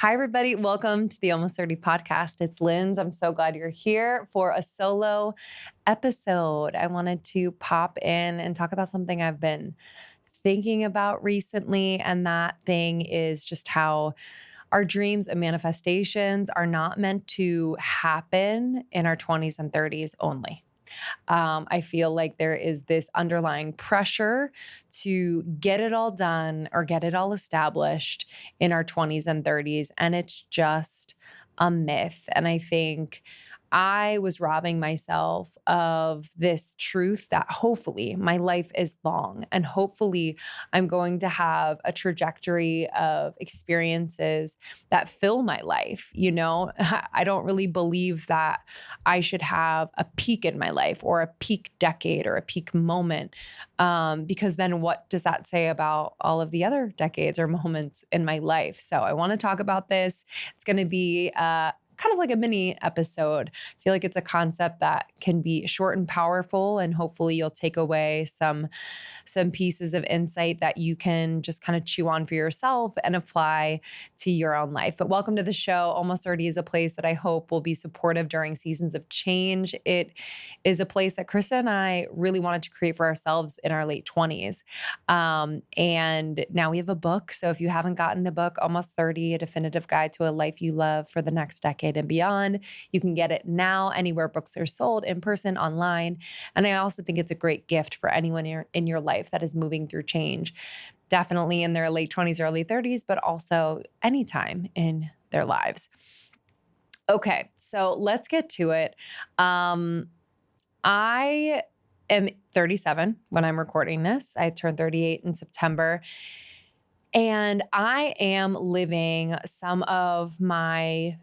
Hi, everybody. Welcome to the Almost 30 podcast. It's Lindsey. I'm so glad you're here for a solo episode. I wanted to pop in and talk about something I've been thinking about recently. And that thing is just how our dreams and manifestations are not meant to happen in our 20s and 30s only. I feel like there is this underlying pressure to get it all done or get it all established in our 20s and 30s. And it's just a myth. And I think I was robbing myself of this truth that hopefully my life is long and hopefully I'm going to have a trajectory of experiences that fill my life. You know, I don't really believe that I should have a peak in my life or a peak decade or a peak moment. Because then what does that say about all of the other decades or moments in my life? So I want to talk about this. It's going to be kind of like a mini episode. I feel like it's a concept that can be short and powerful, and hopefully you'll take away some pieces of insight that you can just kind of chew on for yourself and apply to your own life. But welcome to the show. Almost 30 is a place that I hope will be supportive during seasons of change. It is a place that Krista and I really wanted to create for ourselves in our late 20s. And now we have a book. So if you haven't gotten the book, Almost 30, A Definitive Guide to a Life You Love for the Next Decade and Beyond, you can get it now anywhere books are sold, in person, online. And I also think it's a great gift for anyone in your life that is moving through change, definitely in their late 20s, early 30s, but also anytime in their lives. Okay, so let's get to it. I am 37 when I'm recording this. I turned 38 in September. And I am living some of my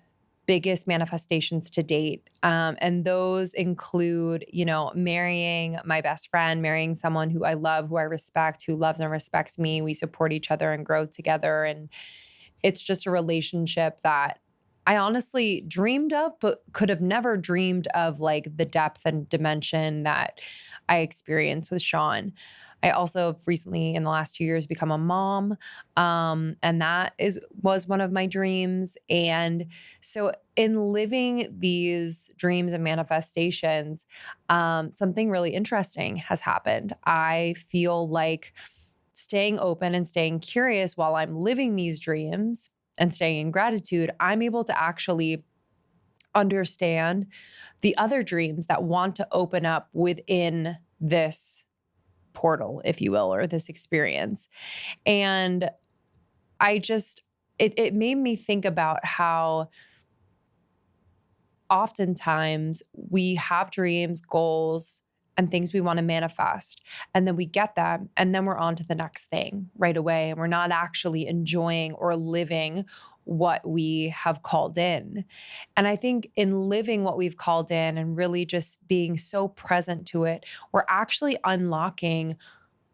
biggest manifestations to date. And those include, marrying my best friend, marrying someone who I love, who I respect, who loves and respects me. We support each other and grow together. And it's just a relationship that I honestly dreamed of, but could have never dreamed of like the depth and dimension that I experienced with Sean. I also have recently, in the last 2 years, become a mom, and that was one of my dreams. And so, in living these dreams and manifestations, something really interesting has happened. I feel like staying open and staying curious while I'm living these dreams and staying in gratitude, I'm able to actually understand the other dreams that want to open up within this portal, if you will, or this experience. And I just, it made me think about how oftentimes we have dreams, goals, and things we want to manifest. And then we get them, and then we're on to the next thing right away. And we're not actually enjoying or living what we have called in. And I think in living what we've called in and really just being so present to it, we're actually unlocking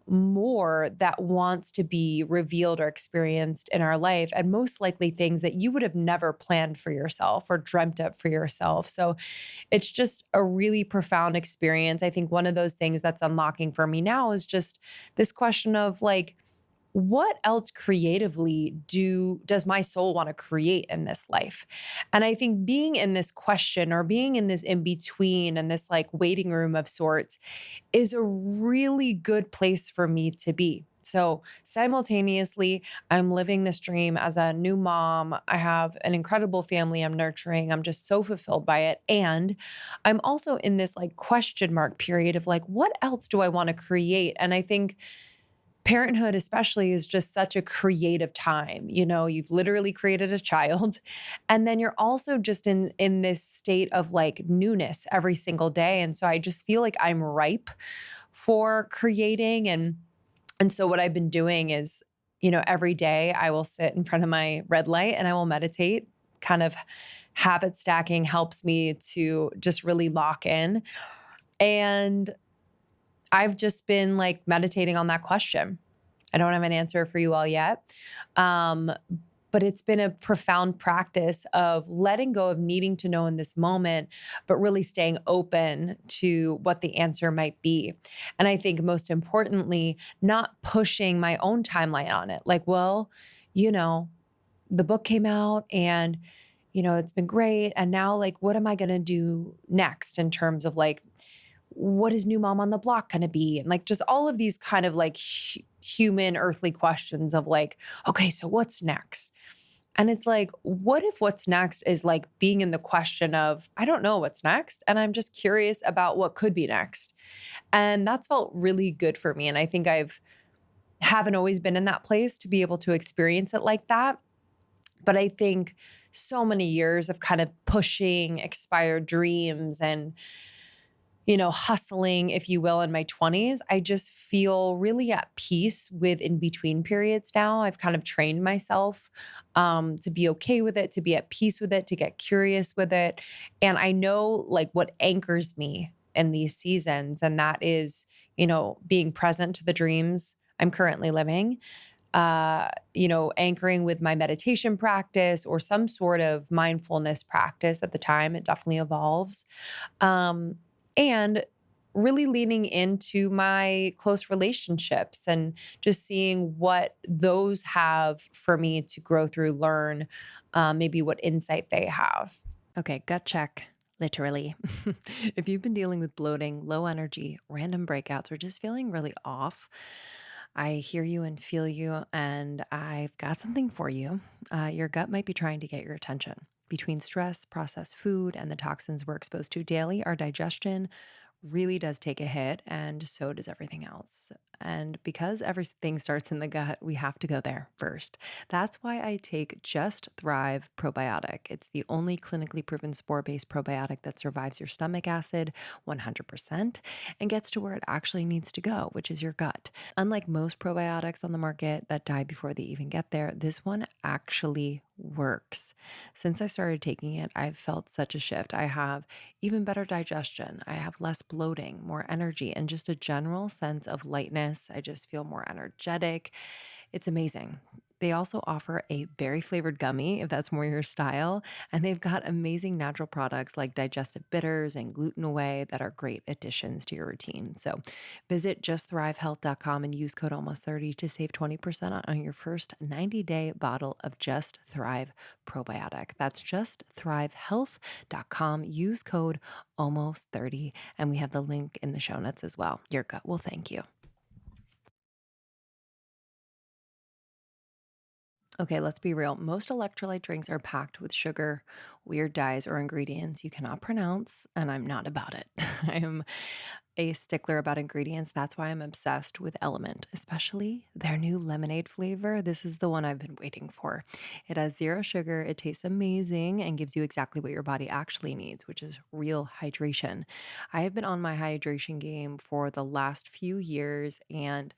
more that wants to be revealed or experienced in our life, and most likely things that you would have never planned for yourself or dreamt up for yourself. So it's just a really profound experience. I think one of those things that's unlocking for me now is just this question of like, what else creatively does my soul want to create in this life? And I think being in this question or being in this in between and this like waiting room of sorts is a really good place for me to be. So simultaneously, I'm living this dream as a new mom. I have an incredible family I'm nurturing. I'm just so fulfilled by it. And I'm also in this like question mark period of like, what else do I want to create? And I think parenthood especially is just such a creative time. You've literally created a child, and then you're also just in this state of like newness every single day. And so I just feel like I'm ripe for creating. And so what I've been doing is, every day I will sit in front of my red light and I will meditate. Kind of habit stacking helps me to just really lock in. And I've just been like meditating on that question. I don't have an answer for you all yet. But it's been a profound practice of letting go of needing to know in this moment, but really staying open to what the answer might be. And I think most importantly, not pushing my own timeline on it. Like, well, the book came out and, it's been great. And now, like, what am I going to do next in terms of like, what is new mom on the block going to be? And like, just all of these kind of like human earthly questions of like, okay, so what's next? And it's like, what if what's next is like being in the question of, I don't know what's next. And I'm just curious about what could be next. And that's felt really good for me. And I think haven't always been in that place to be able to experience it like that. But I think so many years of kind of pushing expired dreams and, hustling, if you will, in my 20s, I just feel really at peace with in between periods now. I've kind of trained myself to be okay with it, to be at peace with it, to get curious with it. And I know like what anchors me in these seasons. And that is, being present to the dreams I'm currently living, anchoring with my meditation practice or some sort of mindfulness practice at the time. It definitely evolves. Um, and really leaning into my close relationships and just seeing what those have for me to grow through, learn, maybe what insight they have. Okay, gut check, literally. If you've been dealing with bloating, low energy, random breakouts, or just feeling really off, I hear you and feel you, and I've got something for you. Your gut might be trying to get your attention. Between stress, processed food, and the toxins we're exposed to daily, our digestion really does take a hit, and so does everything else. And because everything starts in the gut, we have to go there first. That's why I take Just Thrive Probiotic. It's the only clinically proven spore based probiotic that survives your stomach acid 100% and gets to where it actually needs to go, which is your gut. Unlike most probiotics on the market that die before they even get there, this one actually works. Since I started taking it, I've felt such a shift. I have even better digestion. I have less bloating, more energy, and just a general sense of lightness. I just feel more energetic. It's amazing. They also offer a berry flavored gummy, if that's more your style. And they've got amazing natural products like digestive bitters and gluten away that are great additions to your routine. So visit justthrivehealth.com and use code almost 30 to save 20% on your first 90-day bottle of Just Thrive probiotic. That's justthrivehealth.com. Use code almost 30. And we have the link in the show notes as well. Your gut will thank you. Okay, let's be real. Most electrolyte drinks are packed with sugar, weird dyes, or ingredients you cannot pronounce, and I'm not about it. I am a stickler about ingredients. That's why I'm obsessed with Element, especially their new lemonade flavor. This is the one I've been waiting for. It has zero sugar, it tastes amazing, and gives you exactly what your body actually needs, which is real hydration. I have been on my hydration game for the last few years, and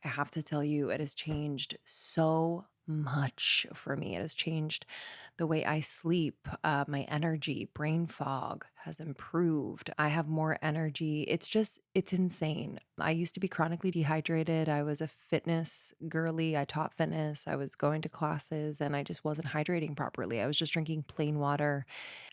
I have to tell you, it has changed so much for me. It has changed the way I sleep, my energy, brain fog has improved. I have more energy. It's insane. I used to be chronically dehydrated. I was a fitness girly. I taught fitness. I was going to classes and I just wasn't hydrating properly. I was just drinking plain water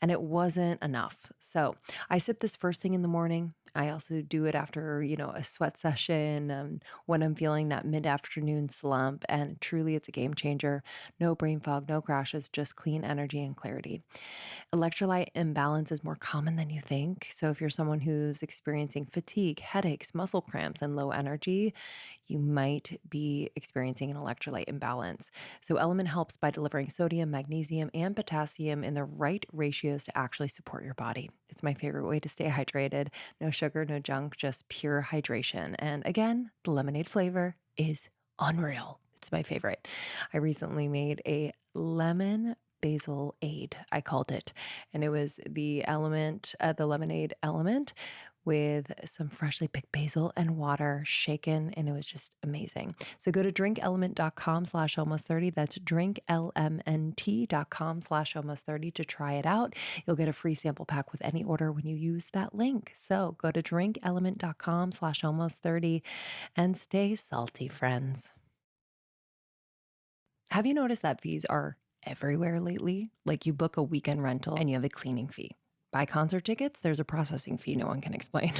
and it wasn't enough. So I sip this first thing in the morning. I also do it after, a sweat session when I'm feeling that mid afternoon slump. And truly, it's a game changer. No brain fog, no crashes, just clean energy and clarity. Electrolyte imbalance is more common than you think. So, if you're someone who's experiencing fatigue, headaches, muscle cramps, and low energy, you might be experiencing an electrolyte imbalance. So, Element helps by delivering sodium, magnesium, and potassium in the right ratios to actually support your body. It's my favorite way to stay hydrated. No sugar, no junk, just pure hydration. And again, the lemonade flavor is unreal. It's my favorite. I recently made a lemon basil aid, I called it. And it was the lemonade element with some freshly picked basil and water shaken. And it was just amazing. So go to drinkelement.com/almost 30. That's drinklmnt.com/almost 30 to try it out. You'll get a free sample pack with any order when you use that link. So go to drinkelement.com/almost 30 and stay salty, friends. Have you noticed that fees are everywhere lately? Like you book a weekend rental and you have a cleaning fee. Buy concert tickets, there's a processing fee no one can explain.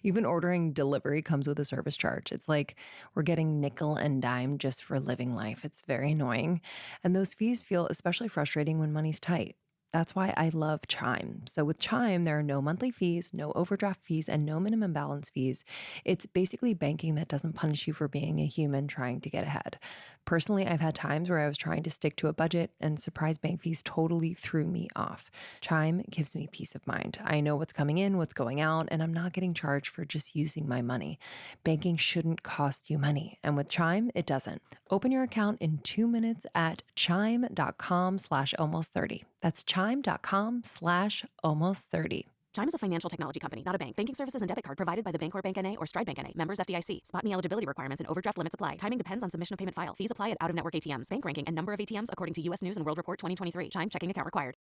Even ordering delivery comes with a service charge. It's like we're getting nickel and dime just for living life. It's very annoying. And those fees feel especially frustrating when money's tight. That's why I love Chime. So with Chime, there are no monthly fees, no overdraft fees, and no minimum balance fees. It's basically banking that doesn't punish you for being a human trying to get ahead. Personally, I've had times where I was trying to stick to a budget and surprise bank fees totally threw me off. Chime gives me peace of mind. I know what's coming in, what's going out, and I'm not getting charged for just using my money. Banking shouldn't cost you money, and with Chime, it doesn't. Open your account in 2 minutes at chime.com/almost30. That's chime.com/almost30. Chime is a financial technology company, not a bank. Banking services and debit card provided by the Bancorp Bank N.A. or Stride Bank N.A. Members FDIC. Spot me eligibility requirements and overdraft limits apply. Timing depends on submission of payment file. Fees apply at out-of-network ATMs. Bank ranking and number of ATMs according to U.S. News and World Report 2023. Chime checking account required.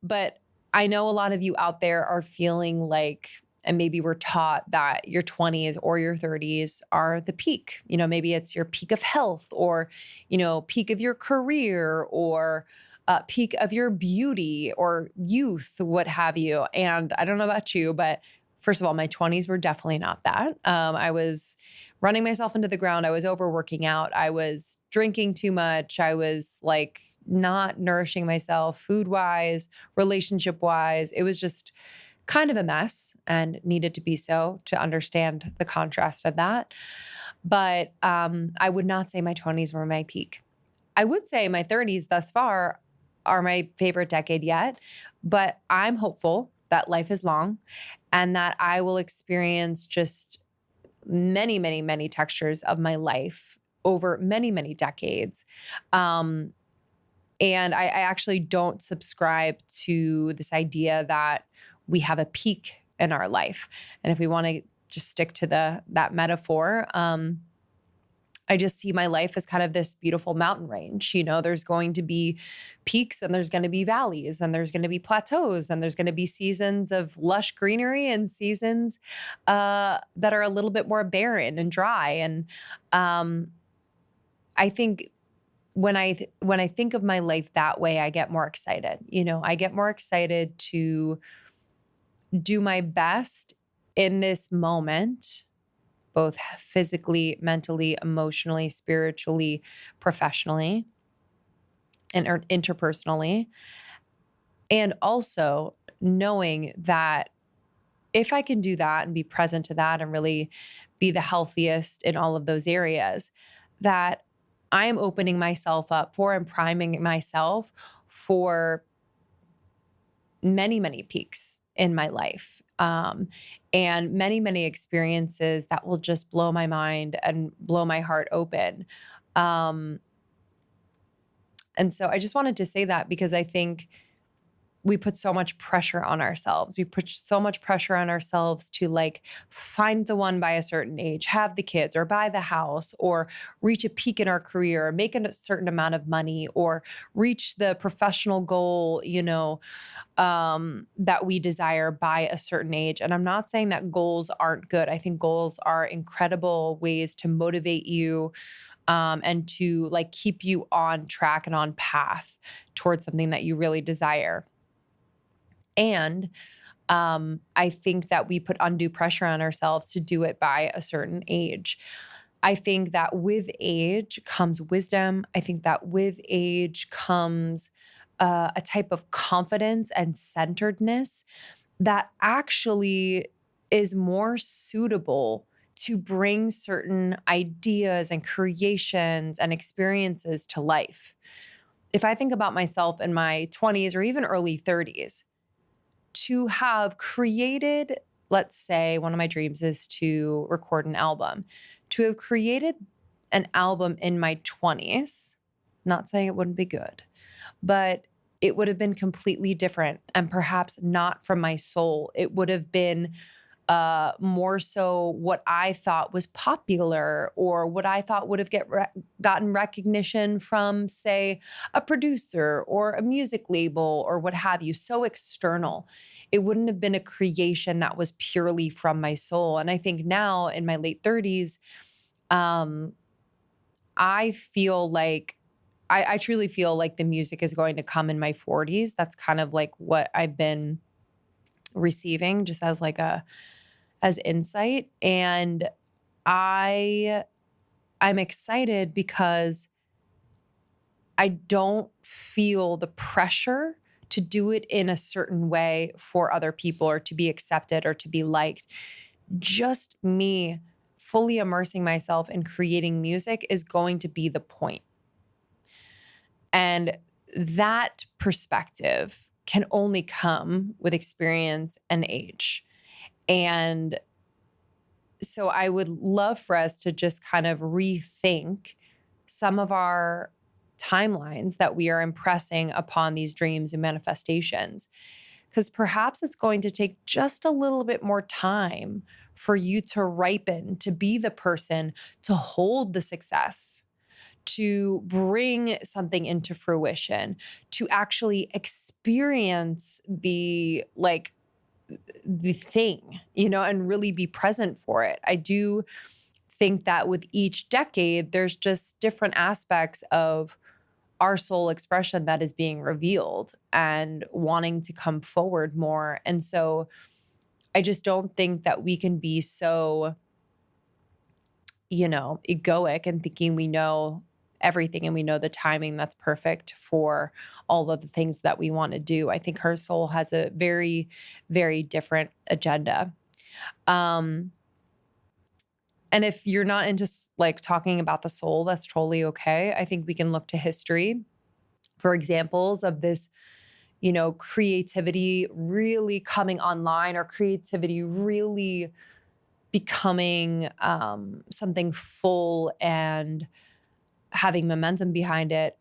But I know a lot of you out there are feeling like, and maybe we're taught that your 20s or your 30s are the peak. Maybe it's your peak of health or, peak of your career or peak of your beauty or youth, what have you. And I don't know about you, but first of all, my 20s were definitely not that. I was running myself into the ground. I was overworking out. I was drinking too much. I was like not nourishing myself food wise, relationship wise. It was just kind of a mess and needed to be so to understand the contrast of that. But I would not say my 20s were my peak. I would say my 30s thus far are my favorite decade yet, but I'm hopeful that life is long and that I will experience just many, many, many textures of my life over many, many decades. And I actually don't subscribe to this idea that we have a peak in our life. And if we want to just stick to that metaphor, I just see my life as kind of this beautiful mountain range. There's going to be peaks and there's going to be valleys and there's going to be plateaus and there's going to be seasons of lush greenery and seasons that are a little bit more barren and dry. And I think when I think of my life that way, I get more excited. I get more excited to do my best in this moment, both physically, mentally, emotionally, spiritually, professionally, and interpersonally. And also knowing that if I can do that and be present to that and really be the healthiest in all of those areas, that I am opening myself up for and priming myself for many, many peaks in my life. And many, many experiences that will just blow my mind and blow my heart open. And so I just wanted to say that because I think we put so much pressure on ourselves. We put so much pressure on ourselves to like find the one by a certain age, have the kids or buy the house or reach a peak in our career, or make a certain amount of money or reach the professional goal, that we desire by a certain age. And I'm not saying that goals aren't good. I think goals are incredible ways to motivate you and to like keep you on track and on path towards something that you really desire. And I think that we put undue pressure on ourselves to do it by a certain age. I think that with age comes wisdom. I think that with age comes a type of confidence and centeredness that actually is more suitable to bring certain ideas and creations and experiences to life. If I think about myself in my 20s or even early 30s, to have created, let's say one of my dreams is to record an album, to have created an album in my 20s, not saying it wouldn't be good, but it would have been completely different and perhaps not from my soul. It would have been more so what I thought was popular or what I thought would have gotten recognition from, say, a producer or a music label or what have you, so external. It wouldn't have been a creation that was purely from my soul. And I think now in my late 30s, I feel like I truly feel like the music is going to come in my 40s. That's kind of like what I've been receiving just as like as insight. And I'm excited because I don't feel the pressure to do it in a certain way for other people or to be accepted or to be liked. Just me fully immersing myself in creating music is going to be the point. And that perspective can only come with experience and age. And so I would love for us to just kind of rethink some of our timelines that we are impressing upon these dreams and manifestations. Because perhaps it's going to take just a little bit more time for you to ripen, to be the person to hold the success, to bring something into fruition, to actually experience the thing, and really be present for it. I do think that with each decade, there's just different aspects of our soul expression that is being revealed and wanting to come forward more. And so I just don't think that we can be so, egoic and thinking we know everything and we know the timing that's perfect for all of the things that we want to do. I think her soul has a very, very different agenda. And if you're not into like talking about the soul, that's totally okay. I think we can look to history for examples of this, creativity really coming online or creativity really becoming something full and having momentum behind it.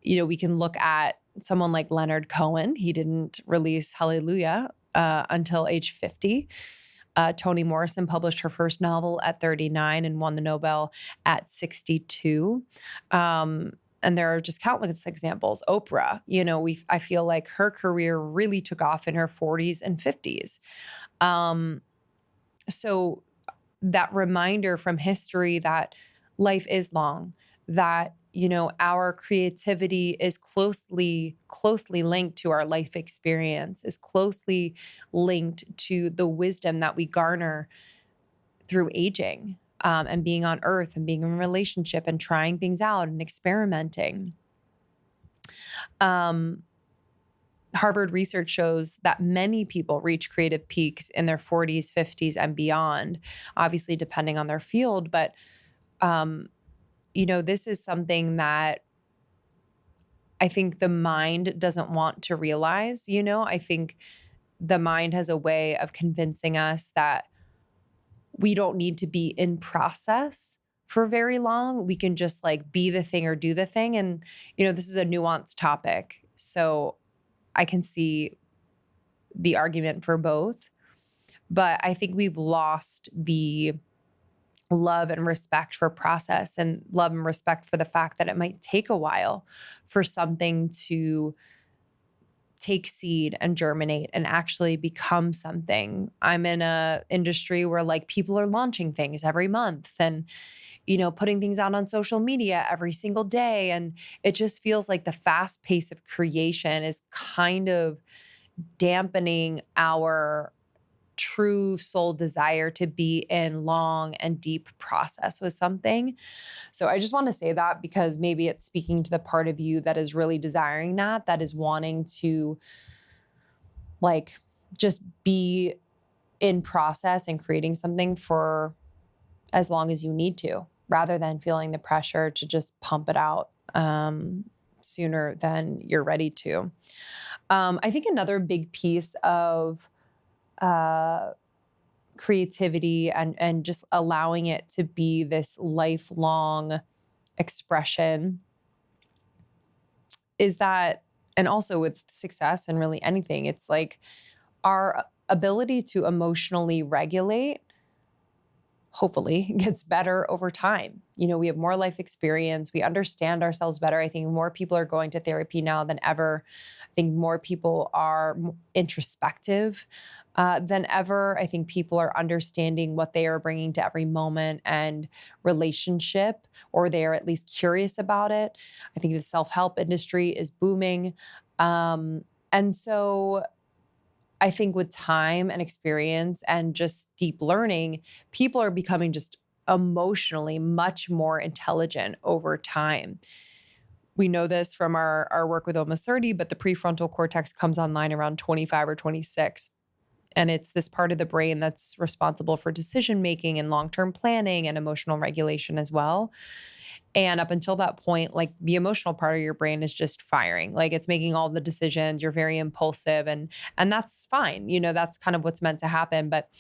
We can look at someone like Leonard Cohen. He didn't release Hallelujah until age 50. Toni Morrison published her first novel at 39 and won the Nobel at 62. And there are just countless examples. Oprah, I feel like her career really took off in her 40s and 50s. So that reminder from history that life is long, that, our creativity is closely linked to our life experience, is closely linked to the wisdom that we garner through aging, and being on earth and being in a relationship and trying things out and experimenting. Harvard research shows that many people reach creative peaks in their 40s, 50s, and beyond, obviously depending on their field. But, this is something that I think the mind doesn't want to realize. I think the mind has a way of convincing us that we don't need to be in process for very long. We can just like be the thing or do the thing. And, this is a nuanced topic. So I can see the argument for both. But I think we've lost the love and respect for process and love and respect for the fact that it might take a while for something to take seed and germinate and actually become something. I'm in a industry where like people are launching things every month and, putting things out on social media every single day. And it just feels like the fast pace of creation is kind of dampening our true soul desire to be in long and deep process with something. So I just want to say that because maybe it's speaking to the part of you that is really desiring that is wanting to like just be in process and creating something for as long as you need to, rather than feeling the pressure to just pump it out sooner than you're ready to. I think another big piece of creativity and just allowing it to be this lifelong expression is that, and also with success and really anything, it's like our ability to emotionally regulate hopefully gets better over time. We have more life experience. We understand ourselves better. I think more people are going to therapy now than ever. I think more people are introspective. than ever. I think people are understanding what they are bringing to every moment and relationship, or they are at least curious about it. I think the self-help industry is booming. And so I think with time and experience and just deep learning, people are becoming just emotionally much more intelligent over time. We know this from our work with Almost 30, but the prefrontal cortex comes online around 25 or 26. And it's this part of the brain that's responsible for decision making and long-term planning and emotional regulation as well. And up until that point, like the emotional part of your brain is just firing. Like it's making all the decisions. You're very impulsive and that's fine. You know, that's kind of what's meant to happen. But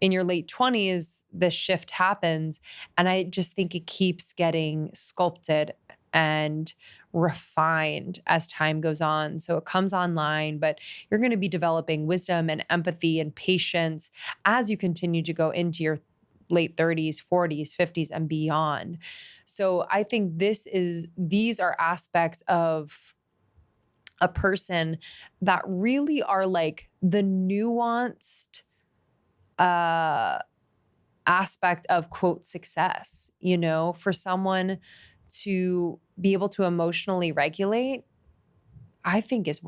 in your late 20s, this shift happens. And I just think it keeps getting sculpted and refined as time goes on. So it comes online, but you're going to be developing wisdom and empathy and patience as you continue to go into your late 30s, 40s, 50s, and beyond. So I think these are aspects of a person that really are like the nuanced aspect of quote success, you know, for someone to be able to emotionally regulate, I think is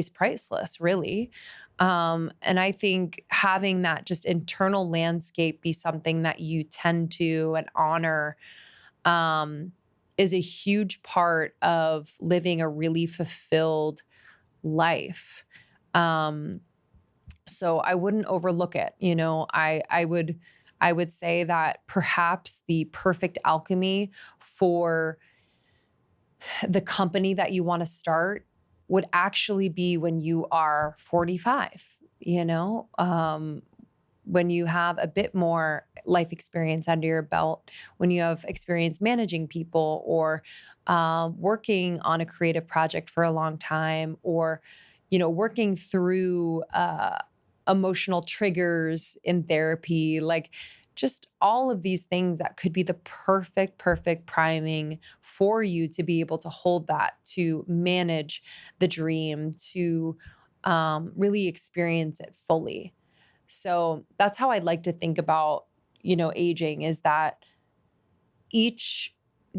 priceless, really. And I think having that just internal landscape be something that you tend to and honor is a huge part of living a really fulfilled life. So I wouldn't overlook it. You know, I would say that perhaps the perfect alchemy for the company that you want to start would actually be when you are 45, you know, when you have a bit more life experience under your belt, when you have experience managing people or working on a creative project for a long time, or, you know, working through emotional triggers in therapy, like just all of these things that could be the perfect priming for you to be able to hold that, to manage the dream, to really experience it fully. So that's how I'd like to think about, you know, aging, is that each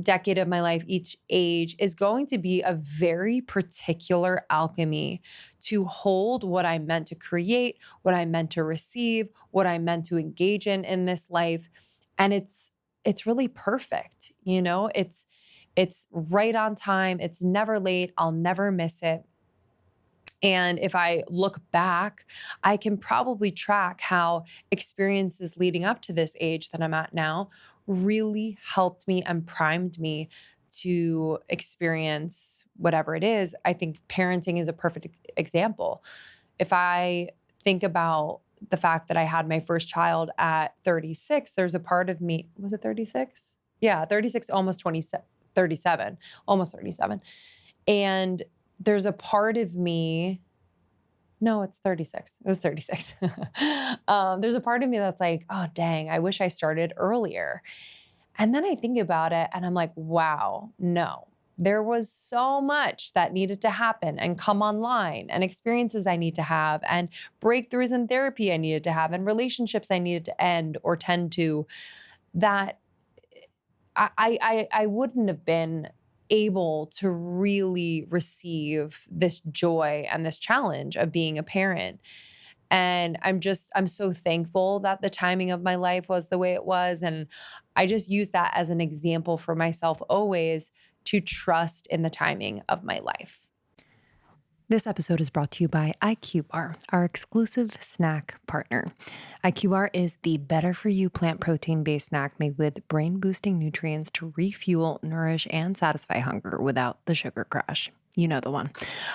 decade of my life, each age is going to be a very particular alchemy to hold what I meant to create, what I meant to receive, what I meant to engage in this life. And it's really perfect, you know? It's right on time, it's never late, I'll never miss it. And if I look back, I can probably track how experiences leading up to this age that I'm at now really helped me and primed me to experience whatever it is. I think parenting is a perfect example. If I think about the fact that I had my first child at 36, there's a part of me, was it 36? Yeah, 36, almost 27, 37, almost 37. And there's a part of me, no, it's 36. It was 36. There's a part of me that's like, oh, dang, I wish I started earlier. And then I think about it and I'm like, wow, no, there was so much that needed to happen and come online, and experiences I need to have, and breakthroughs in therapy I needed to have, and relationships I needed to end or tend to, that I wouldn't have been able to really receive this joy and this challenge of being a parent. And I'm so thankful that the timing of my life was the way it was. And I just use that as an example for myself always, to trust in the timing of my life. This episode is brought to you by IQ Bar, our exclusive snack partner. IQ Bar is the better for you plant protein based snack made with brain boosting nutrients to refuel, nourish, and satisfy hunger without the sugar crash. You know the one.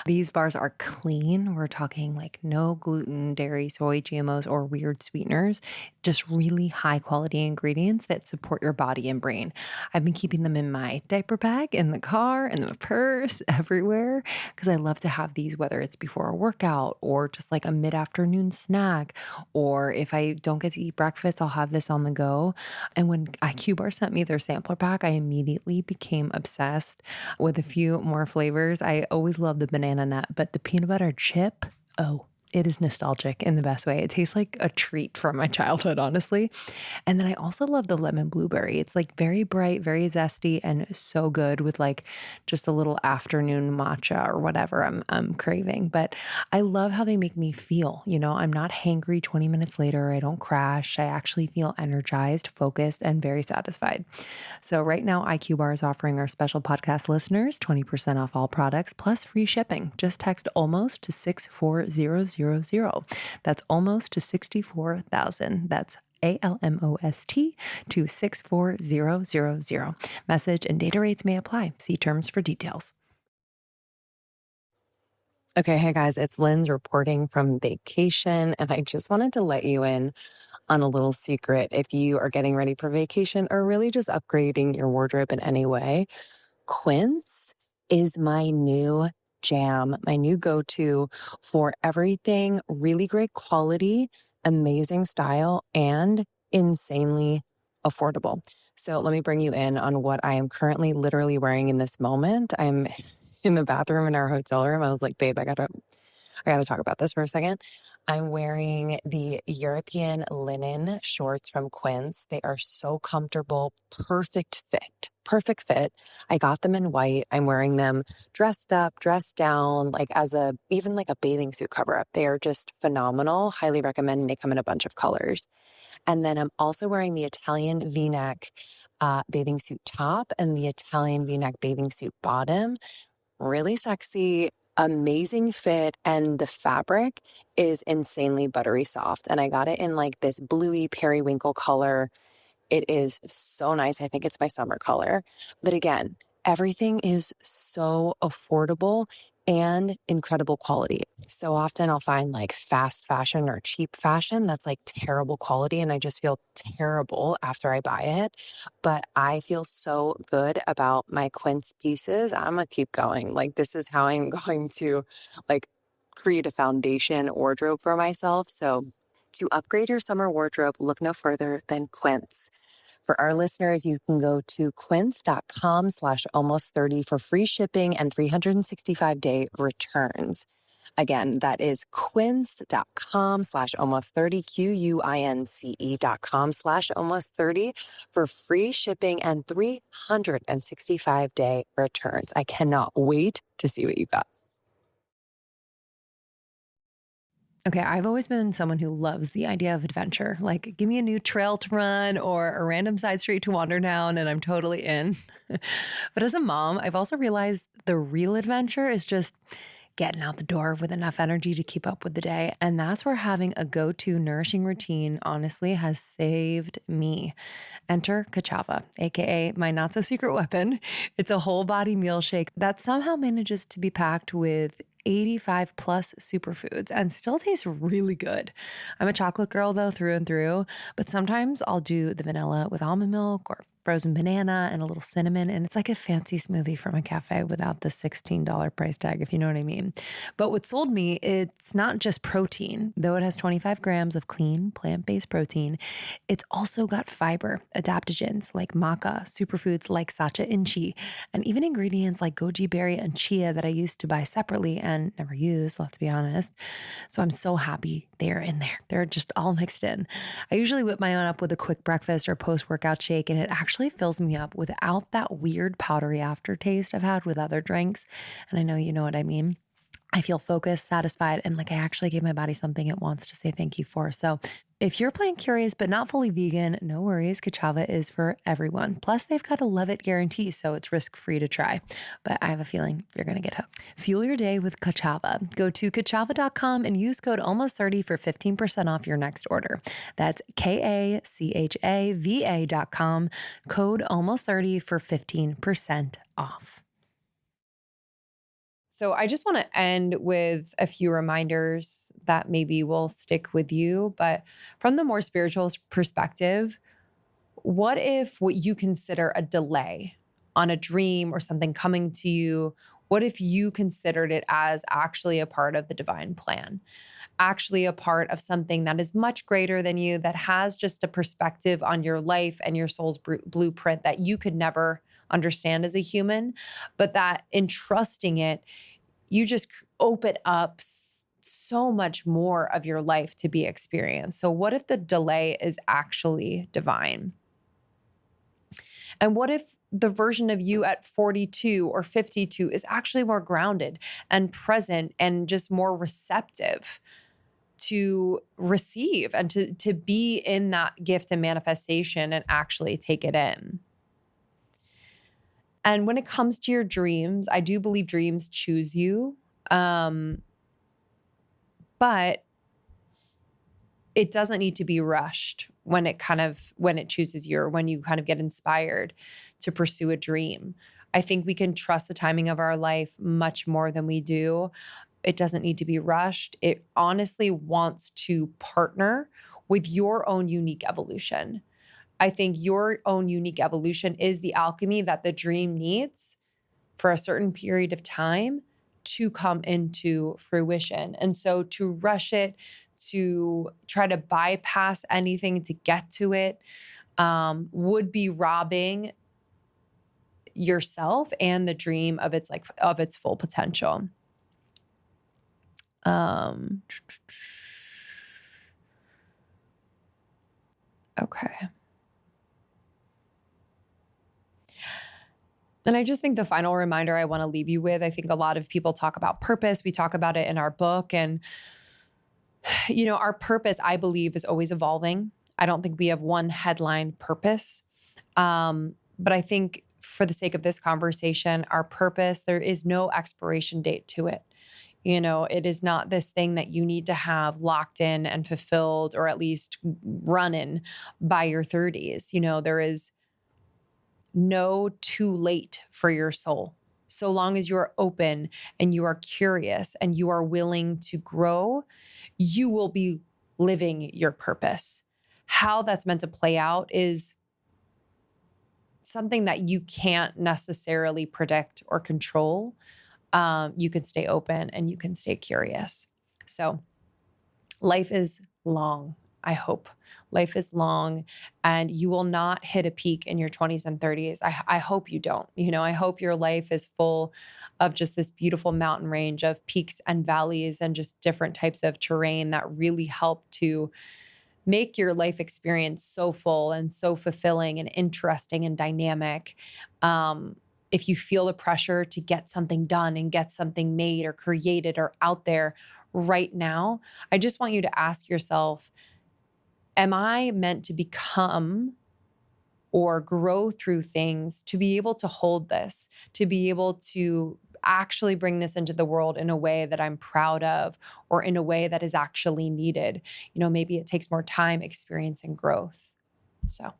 These bars are clean. We're talking like no gluten, dairy, soy, GMOs, or weird sweeteners. Just really high quality ingredients that support your body and brain. I've been keeping them in my diaper bag, in the car, in the purse, everywhere, because I love to have these, whether it's before a workout or just like a mid-afternoon snack, or if I don't get to eat breakfast, I'll have this on the go. And when IQ Bar sent me their sampler pack, I immediately became obsessed with a few more flavors. I always love the banana nut, but the peanut butter chip, oh, It is nostalgic in the best way. It tastes like a treat from my childhood, honestly. And then I also love the lemon blueberry. It's like very bright, very zesty, and so good with like just a little afternoon matcha or whatever I'm craving. But I love how they make me feel. I'm not hangry 20 minutes later. I don't crash. I actually feel energized, focused, and very satisfied. So right now, IQ Bar is offering our special podcast listeners 20% off all products plus free shipping. Just text almost to 64000. That's almost to 64,000. That's ALMOST to 64000. Message and data rates may apply. See terms for details. Okay, hey guys, it's Linz reporting from vacation, and I just wanted to let you in on a little secret. If you are getting ready for vacation or really just upgrading your wardrobe in any way, Quince is my new jam, my new go-to for everything really great quality, amazing style, and insanely affordable. So let me bring you in on what I am currently literally wearing in this moment. I'm in the bathroom in our hotel room. I was like, babe, I gotta talk about this for a second. I'm wearing the European linen shorts from Quince. They are so comfortable, perfect fit, perfect fit. I got them in white. I'm wearing them dressed up, dressed down, like even like a bathing suit cover up. They are just phenomenal. Highly recommend. They come in a bunch of colors. And then I'm also wearing the Italian V-neck bathing suit top and the Italian V-neck bathing suit bottom. Really sexy, amazing fit, and the fabric is insanely buttery soft. And I got it in like this bluey periwinkle color. It is so nice. I think it's my summer color. But again, everything is so affordable and incredible quality. So often I'll find like fast fashion or cheap fashion that's like terrible quality, and I just feel terrible after I buy it. But I feel so good about my Quince pieces. I'm gonna keep going. Like, this is how I'm going to like create a foundation wardrobe for myself. So to upgrade your summer wardrobe, look no further than Quince. For our listeners, you can go to quince.com/almost30 for free shipping and 365-day returns. Again, that is quince.com/almost30, QUINCE.com/almost30 for free shipping and 365-day returns. I cannot wait to see what you got. Okay, I've always been someone who loves the idea of adventure. Like, give me a new trail to run or a random side street to wander down, and I'm totally in. But as a mom, I've also realized the real adventure is just getting out the door with enough energy to keep up with the day. And that's where having a go to nourishing routine honestly has saved me. Enter Kachava, AKA my not so secret weapon. It's a whole body meal shake that somehow manages to be packed with 85 plus superfoods and still tastes really good. I'm a chocolate girl though, through and through, but sometimes I'll do the vanilla with almond milk or frozen banana and a little cinnamon. And it's like a fancy smoothie from a cafe without the $16 price tag, if you know what I mean. But what sold me, it's not just protein, though it has 25 grams of clean plant-based protein. It's also got fiber, adaptogens like maca, superfoods like sacha inchi, and even ingredients like goji berry and chia that I used to buy separately and never use, let's be honest. So I'm so happy they're in there. They're just all mixed in. I usually whip my own up with a quick breakfast or post-workout shake, and it actually fills me up without that weird powdery aftertaste I've had with other drinks. And I know you know what I mean. I feel focused, satisfied, and like I actually gave my body something it wants to say thank you for. So if you're playing curious but not fully vegan, no worries. Kachava is for everyone. Plus, they've got a love it guarantee, so it's risk-free to try. But I have a feeling you're going to get hooked. Fuel your day with Kachava. Go to kachava.com and use code almost30 for 15% off your next order. That's KACHAVA.com, code almost30 for 15% off. So I just want to end with a few reminders that maybe will stick with you. But from the more spiritual perspective, what if what you consider a delay on a dream or something coming to you, what if you considered it as actually a part of the divine plan? Actually a part of something that is much greater than you, that has just a perspective on your life and your soul's blueprint that you could never understand as a human, but that in trusting it, you just open up so much more of your life to be experienced. So what if the delay is actually divine? And what if the version of you at 42 or 52 is actually more grounded and present and just more receptive to receive and to be in that gift and manifestation and actually take it in? And when it comes to your dreams, I do believe dreams choose you. But it doesn't need to be rushed when it chooses you, or when you kind of get inspired to pursue a dream. I think we can trust the timing of our life much more than we do. It doesn't need to be rushed. It honestly wants to partner with your own unique evolution. I think your own unique evolution is the alchemy that the dream needs for a certain period of time to come into fruition. And so to rush it, to try to bypass anything to get to it, would be robbing yourself and the dream of its full potential. Okay. And I just think the final reminder I want to leave you with, I think a lot of people talk about purpose. We talk about it in our book. And, our purpose, I believe, is always evolving. I don't think we have one headline purpose. But I think for the sake of this conversation, our purpose, there is no expiration date to it. It is not this thing that you need to have locked in and fulfilled, or at least running by your 30s. There is no too late for your soul. So long as you are open and you are curious and you are willing to grow, you will be living your purpose. How that's meant to play out is something that you can't necessarily predict or control. You can stay open and you can stay curious. So life is long. I hope life is long, and you will not hit a peak in your 20s and 30s. I hope you don't. I hope your life is full of just this beautiful mountain range of peaks and valleys and just different types of terrain that really help to make your life experience so full and so fulfilling and interesting and dynamic. If you feel the pressure to get something done and get something made or created or out there right now, I just want you to ask yourself, am I meant to become or grow through things to be able to hold this, to be able to actually bring this into the world in a way that I'm proud of, or in a way that is actually needed? Maybe it takes more time, experience, and growth. So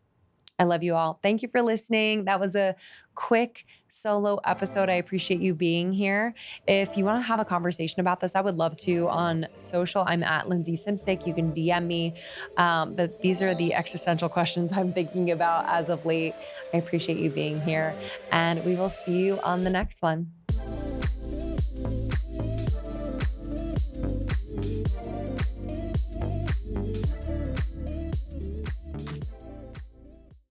I love you all. Thank you for listening. That was a quick solo episode. I appreciate you being here. If you want to have a conversation about this, I would love to on social. I'm at Lindsey Simsick. You can DM me. But these are the existential questions I'm thinking about as of late. I appreciate you being here, and we will see you on the next one.